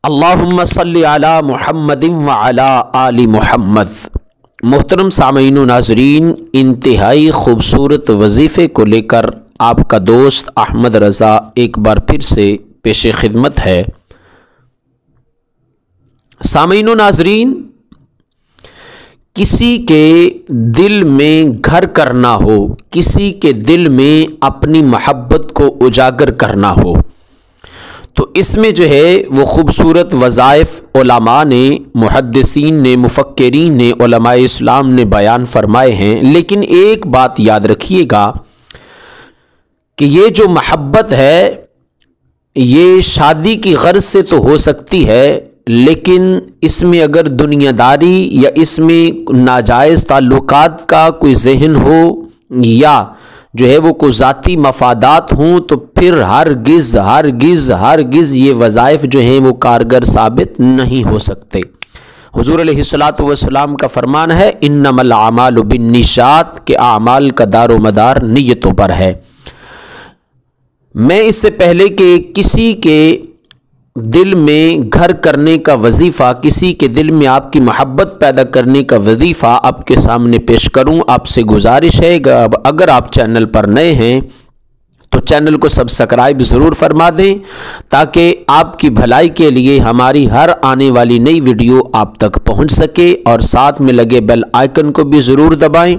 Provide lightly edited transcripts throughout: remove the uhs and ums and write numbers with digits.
اللہم صلی علی محمد وعلی آل محمد۔ محترم سامعین و ناظرین، انتہائی خوبصورت وظیفے کو لے کر آپ کا دوست احمد رضا ایک بار پھر سے پیش خدمت ہے۔ سامعین و ناظرین، کسی کے دل میں گھر کرنا ہو، کسی کے دل میں اپنی محبت کو اجاگر کرنا ہو تو اس میں جو ہے وہ خوبصورت وظائف علماء نے، محدثین نے، مفکرین نے، علماء اسلام نے بیان فرمائے ہیں۔ لیکن ایک بات یاد رکھیے گا کہ یہ جو محبت ہے یہ شادی کی غرض سے تو ہو سکتی ہے، لیکن اس میں اگر دنیا داری یا اس میں ناجائز تعلقات کا کوئی ذہن ہو یا جو ہے وہ کوئی ذاتی مفادات ہوں تو پھر ہرگز ہرگز ہرگز یہ وظائف جو ہیں وہ کارگر ثابت نہیں ہو سکتے۔ حضور علیہ الصلوۃ والسلام کا فرمان ہے انما الاعمال بالنیات، کہ اعمال کا دار و مدار نیتوں پر ہے۔ میں اس سے پہلے کہ کسی کے دل میں گھر کرنے کا وظیفہ، کسی کے دل میں آپ کی محبت پیدا کرنے کا وظیفہ آپ کے سامنے پیش کروں، آپ سے گزارش ہے اگر آپ چینل پر نئے ہیں تو چینل کو سبسکرائب ضرور فرما دیں تاکہ آپ کی بھلائی کے لیے ہماری ہر آنے والی نئی ویڈیو آپ تک پہنچ سکے، اور ساتھ میں لگے بیل آئیکن کو بھی ضرور دبائیں۔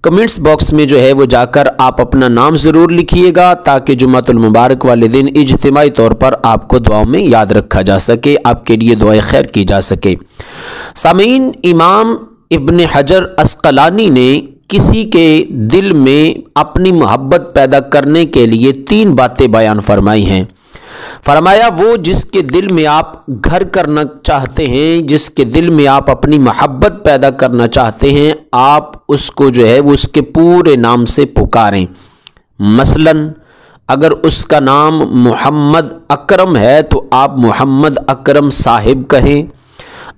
کمنٹس باکس میں جو ہے وہ جا کر آپ اپنا نام ضرور لکھیے گا تاکہ جمعۃ المبارک والے دن اجتماعی طور پر آپ کو دعاؤں میں یاد رکھا جا سکے، آپ کے لیے دعائے خیر کی جا سکے۔ سامعین، امام ابن حجر عسقلانی نے کسی کے دل میں اپنی محبت پیدا کرنے کے لیے 3 باتیں بیان فرمائی ہیں۔ فرمایا وہ جس کے دل میں آپ گھر کرنا چاہتے ہیں، جس کے دل میں آپ اپنی محبت پیدا کرنا چاہتے ہیں، آپ اس کو جو ہے وہ اس کے پورے نام سے پکاریں۔ مثلا اگر اس کا نام محمد اکرم ہے تو آپ محمد اکرم صاحب کہیں،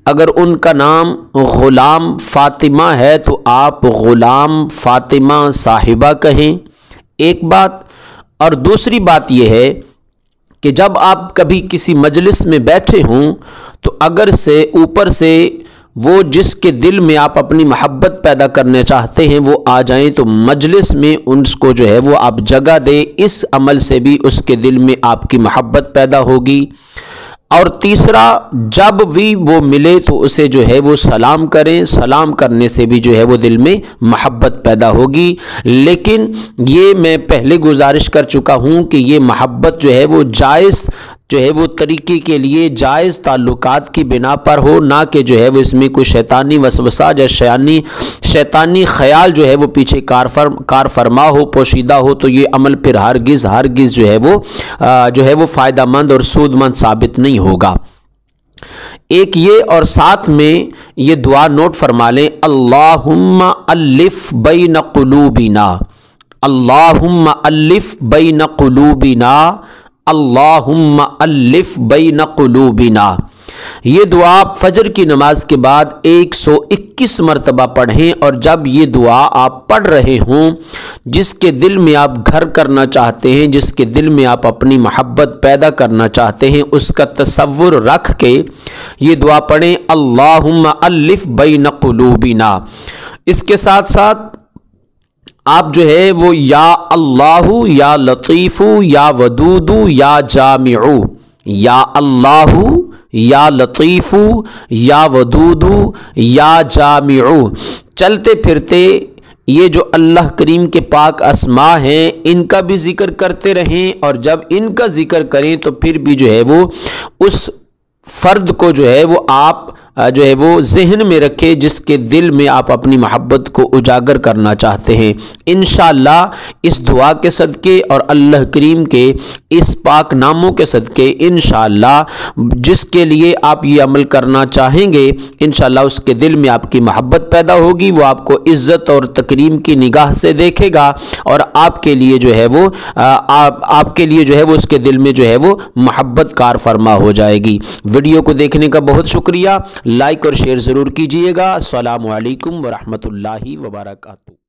اگر ان کا نام غلام فاطمہ ہے تو آپ غلام فاطمہ صاحبہ کہیں، ایک بات۔ اور دوسری بات یہ ہے کہ جب آپ کبھی کسی مجلس میں بیٹھے ہوں تو اگر سے اوپر سے وہ جس کے دل میں آپ اپنی محبت پیدا کرنا چاہتے ہیں وہ آ جائیں تو مجلس میں ان کو جو ہے وہ آپ جگہ دیں، اس عمل سے بھی اس کے دل میں آپ کی محبت پیدا ہوگی۔ اور تیسرا، جب بھی وہ ملے تو اسے جو ہے وہ سلام کریں، سلام کرنے سے بھی جو ہے وہ دل میں محبت پیدا ہوگی۔ لیکن یہ میں پہلے گزارش کر چکا ہوں کہ یہ محبت جو ہے وہ جائز جو ہے وہ طریقے کے لیے جائز تعلقات کی بنا پر ہو، نہ کہ جو ہے وہ اس میں کوئی شیطانی وسوسہ یا شیطانی خیال جو ہے وہ پیچھے کار فرما ہو، پوشیدہ ہو، تو یہ عمل پھر ہرگز ہرگز جو ہے وہ فائدہ مند اور سود مند ثابت نہیں ہوگا۔ ایک یہ، اور ساتھ میں یہ دعا نوٹ فرما لیں، اللہم الف بین قلوبنا، اللہم الف بین قلوبنا، اللہم الف بین قلوبنا۔ یہ دعا فجر کی نماز کے بعد 121 مرتبہ پڑھیں، اور جب یہ دعا آپ پڑھ رہے ہوں، جس کے دل میں آپ گھر کرنا چاہتے ہیں، جس کے دل میں آپ اپنی محبت پیدا کرنا چاہتے ہیں، اس کا تصور رکھ کے یہ دعا پڑھیں، اللہم الف بین قلوبنا۔ اس کے ساتھ ساتھ آپ جو ہے وہ یا اللہ یا لطیف یا ودود یا جامع، یا اللہ یا لطیف یا ودود یا جامع، چلتے پھرتے یہ جو اللہ کریم کے پاک اسماء ہیں ان کا بھی ذکر کرتے رہیں، اور جب ان کا ذکر کریں تو پھر بھی جو ہے وہ اس فرد کو جو ہے وہ آپ جو ہے وہ ذہن میں رکھے جس کے دل میں آپ اپنی محبت کو اجاگر کرنا چاہتے ہیں۔ انشاءاللہ اس دعا کے صدقے اور اللہ کریم کے اس پاک ناموں کے صدقے انشاءاللہ جس کے لیے آپ یہ عمل کرنا چاہیں گے، انشاءاللہ اس کے دل میں آپ کی محبت پیدا ہوگی، وہ آپ کو عزت اور تکریم کی نگاہ سے دیکھے گا، اور آپ کے لیے جو ہے وہ اس کے دل میں جو ہے وہ محبت کار فرما ہو جائے گی۔ ویڈیو کو دیکھنے کا بہت شکریہ، لائک اور شیئر ضرور کیجئے گا۔ السلام علیکم ورحمۃ اللہ وبرکاتہ۔